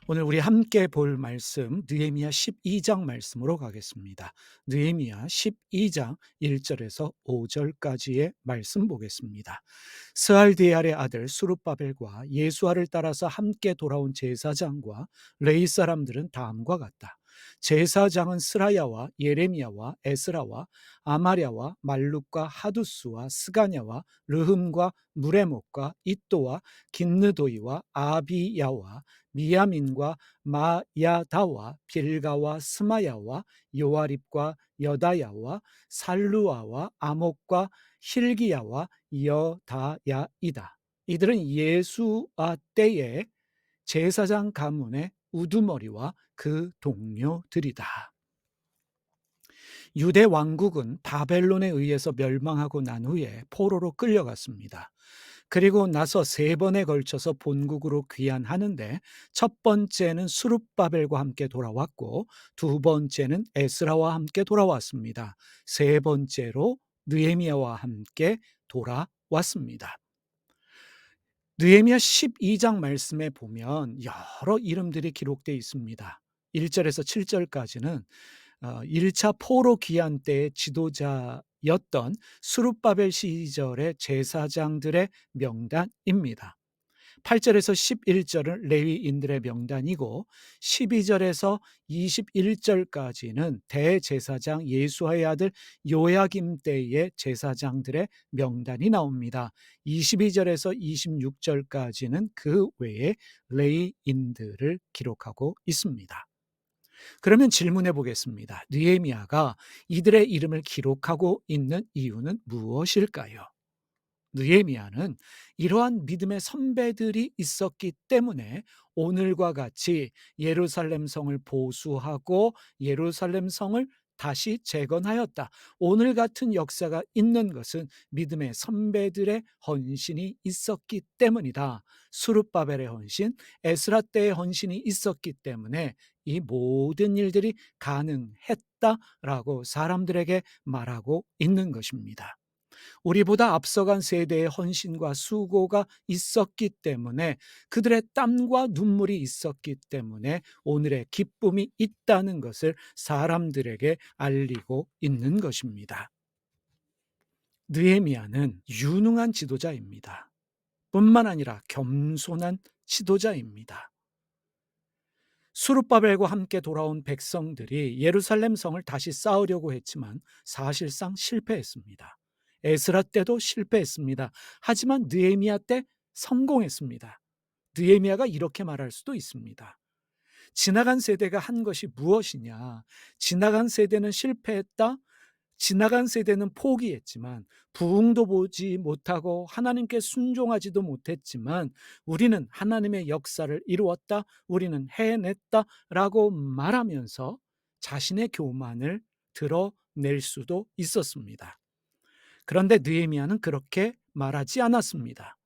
오늘 우리 함께 볼 말씀 느헤미야 12장 말씀으로 가겠습니다. 느헤미야 12장 1절에서 5절까지의 말씀 보겠습니다. 스알디엘의 아들 수룹바벨과 예수아를 따라서 함께 돌아온 제사장과 레위 사람들은 다음과 같다. 제사장은 스라야와 예레미야와 에스라와 아마랴와 말룩과 하두스와 스가냐와 르흠과 무레목과 이또와 긴느도이와 아비야와 미야민과 마야다와 빌가와 스마야와 요아립과 여다야와 살루아와 아목과 힐기야와 여다야이다. 이들은 예수아 때의 제사장 가문의 우두머리와 그 동료들이다. 유대 왕국은 바벨론에 의해서 멸망하고 난 후에 포로로 끌려갔습니다. 그리고 나서 세 번에 걸쳐서 본국으로 귀환하는데, 첫 번째는 수룹바벨과 함께 돌아왔고 두 번째는 에스라와 함께 돌아왔습니다. 세 번째로 느헤미야와 함께 돌아왔습니다. 느헤미야 12장 말씀에 보면 여러 이름들이 기록되어 있습니다. 1절에서 7절까지는 1차 포로 귀환 때의 지도자였던 수룹바벨 시절의 제사장들의 명단입니다. 8절에서 11절은 레위인들의 명단이고 12절에서 21절까지는 대제사장 예수아의 아들 요야김 때의 제사장들의 명단이 나옵니다. 22절에서 26절까지는 그 외에 레위인들을 기록하고 있습니다. 그러면 질문해 보겠습니다. 느헤미야가 이들의 이름을 기록하고 있는 이유는 무엇일까요? 느헤미야는 이러한 믿음의 선배들이 있었기 때문에 오늘과 같이 예루살렘 성을 보수하고 예루살렘 성을 다시 재건하였다. 오늘 같은 역사가 있는 것은 믿음의 선배들의 헌신이 있었기 때문이다. 수룹바벨의 헌신, 에스라 때의 헌신이 있었기 때문에 이 모든 일들이 가능했다라고 사람들에게 말하고 있는 것입니다. 우리보다 앞서간 세대의 헌신과 수고가 있었기 때문에, 그들의 땀과 눈물이 있었기 때문에 오늘의 기쁨이 있다는 것을 사람들에게 알리고 있는 것입니다. 느헤미야는 유능한 지도자입니다. 뿐만 아니라 겸손한 지도자입니다. 수룹바벨과 함께 돌아온 백성들이 예루살렘 성을 다시 쌓으려고 했지만 사실상 실패했습니다. 에스라 때도 실패했습니다. 하지만 느헤미야 때 성공했습니다. 느헤미야가 이렇게 말할 수도 있습니다. 지나간 세대가 한 것이 무엇이냐? 지나간 세대는 실패했다. 지나간 세대는 포기했지만, 부흥도 보지 못하고 하나님께 순종하지도 못했지만 우리는 하나님의 역사를 이루었다, 우리는 해냈다라고 말하면서 자신의 교만을 드러낼 수도 있었습니다. 그런데 느헤미야는 그렇게 말하지 않았습니다.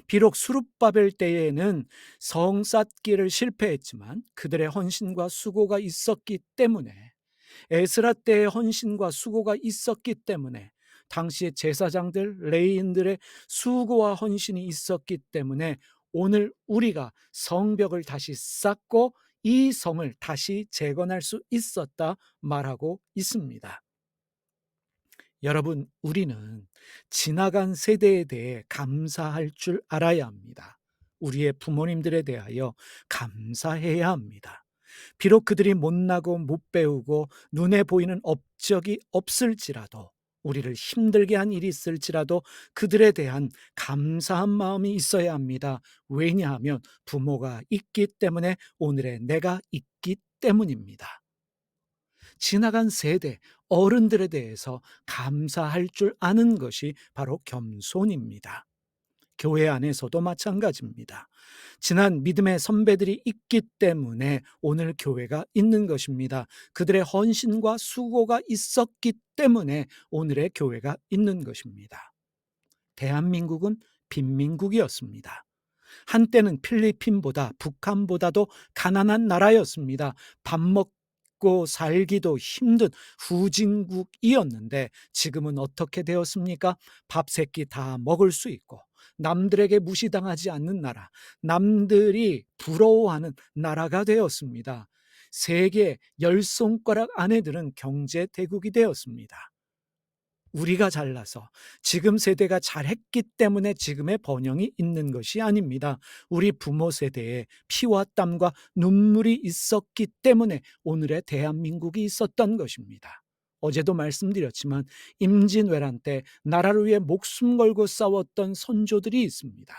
비록 수룹바벨 때에는 성 쌓기를 실패했지만 그들의 헌신과 수고가 있었기 때문에, 에스라 때의 헌신과 수고가 있었기 때문에, 당시의 제사장들, 레위인들의 수고와 헌신이 있었기 때문에 오늘 우리가 성벽을 다시 쌓고 이 성을 다시 재건할 수 있었다 말하고 있습니다. 여러분, 우리는 지나간 세대에 대해 감사할 줄 알아야 합니다. 우리의 부모님들에 대하여 감사해야 합니다. 비록 그들이 못나고 못 배우고 눈에 보이는 업적이 없을지라도, 우리를 힘들게 한 일이 있을지라도 그들에 대한 감사한 마음이 있어야 합니다. 왜냐하면 부모가 있기 때문에 오늘의 내가 있기 때문입니다. 지나간 세대, 어른들에 대해서 감사할 줄 아는 것이 바로 겸손입니다. 교회 안에서도 마찬가지입니다. 지난 믿음의 선배들이 있기 때문에 오늘 교회가 있는 것입니다. 그들의 헌신과 수고가 있었기 때문에 오늘의 교회가 있는 것입니다. 대한민국은 빈민국이었습니다. 한때는 필리핀보다, 북한보다도 가난한 나라였습니다. 밥 먹고 살기도 힘든 후진국이었는데 지금은 어떻게 되었습니까? 밥 세 끼 다 먹을 수 있고 남들에게 무시당하지 않는 나라, 남들이 부러워하는 나라가 되었습니다. 세계 열 손가락 안에 드는 경제 대국이 되었습니다. 우리가 잘나서 지금 세대가 잘했기 때문에 지금의 번영이 있는 것이 아닙니다. 우리 부모 세대에 피와 땀과 눈물이 있었기 때문에 오늘의 대한민국이 있었던 것입니다. 어제도 말씀드렸지만 임진왜란 때 나라를 위해 목숨 걸고 싸웠던 선조들이 있습니다.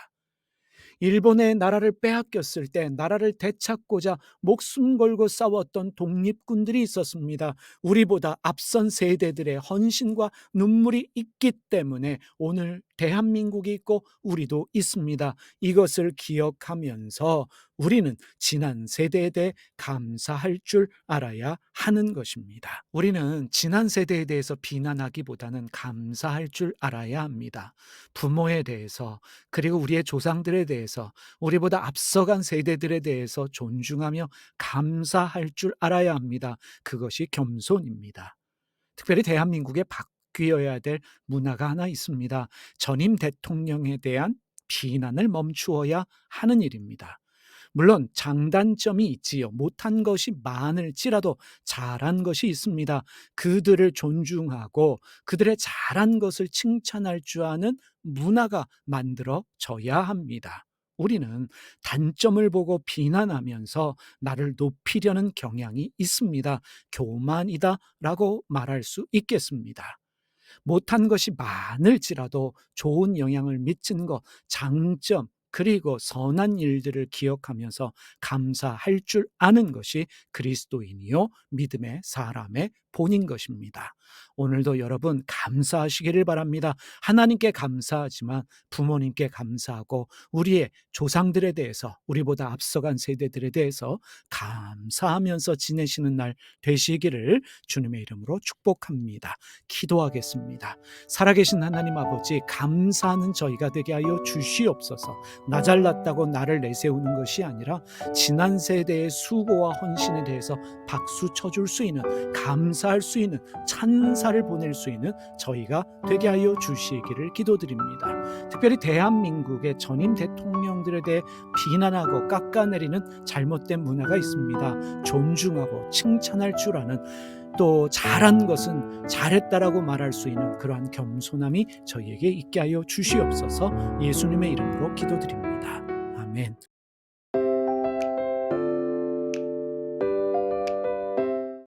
일본의 나라를 빼앗겼을 때 나라를 되찾고자 목숨 걸고 싸웠던 독립군들이 있었습니다. 우리보다 앞선 세대들의 헌신과 눈물이 있기 때문에 오늘 대한민국이 있고 우리도 있습니다. 이것을 기억하면서 우리는 지난 세대에 대해 감사할 줄 알아야 하는 것입니다. 우리는 지난 세대에 대해서 비난하기보다는 감사할 줄 알아야 합니다. 부모에 대해서, 그리고 우리의 조상들에 대해서, 우리보다 앞서간 세대들에 대해서 존중하며 감사할 줄 알아야 합니다. 그것이 겸손입니다. 특별히 대한민국에 바뀌어야 될 문화가 하나 있습니다. 전임 대통령에 대한 비난을 멈추어야 하는 일입니다. 물론 장단점이 있지요. 못한 것이 많을지라도 잘한 것이 있습니다. 그들을 존중하고 그들의 잘한 것을 칭찬할 줄 아는 문화가 만들어져야 합니다. 우리는 단점을 보고 비난하면서 나를 높이려는 경향이 있습니다. 교만이다라고 말할 수 있겠습니다. 못한 것이 많을지라도 좋은 영향을 미친 것, 장점, 그리고 선한 일들을 기억하면서 감사할 줄 아는 것이 그리스도인이요 믿음의 사람의 본인 것입니다. 오늘도 여러분 감사하시기를 바랍니다. 하나님께 감사하지만 부모님께 감사하고 우리의 조상들에 대해서, 우리보다 앞서간 세대들에 대해서 감사하면서 지내시는 날 되시기를 주님의 이름으로 축복합니다. 기도하겠습니다. 살아계신 하나님 아버지, 감사하는 저희가 되게 하여 주시옵소서. 나 잘났다고 나를 내세우는 것이 아니라 지난 세대의 수고와 헌신에 대해서 박수 쳐줄 수 있는, 감사할 수 있는, 찬사를 보낼 수 있는 저희가 되게 하여 주시기를 기도드립니다. 특별히 대한민국의 전임 대통령들에 대해 비난하고 깎아내리는 잘못된 문화가 있습니다. 존중하고 칭찬할 줄 아는, 또 잘한 것은 잘했다라고 말할 수 있는 그러한 겸손함이 저희에게 있게 하여 주시옵소서. 예수님의 이름으로 기도드립니다. 아멘.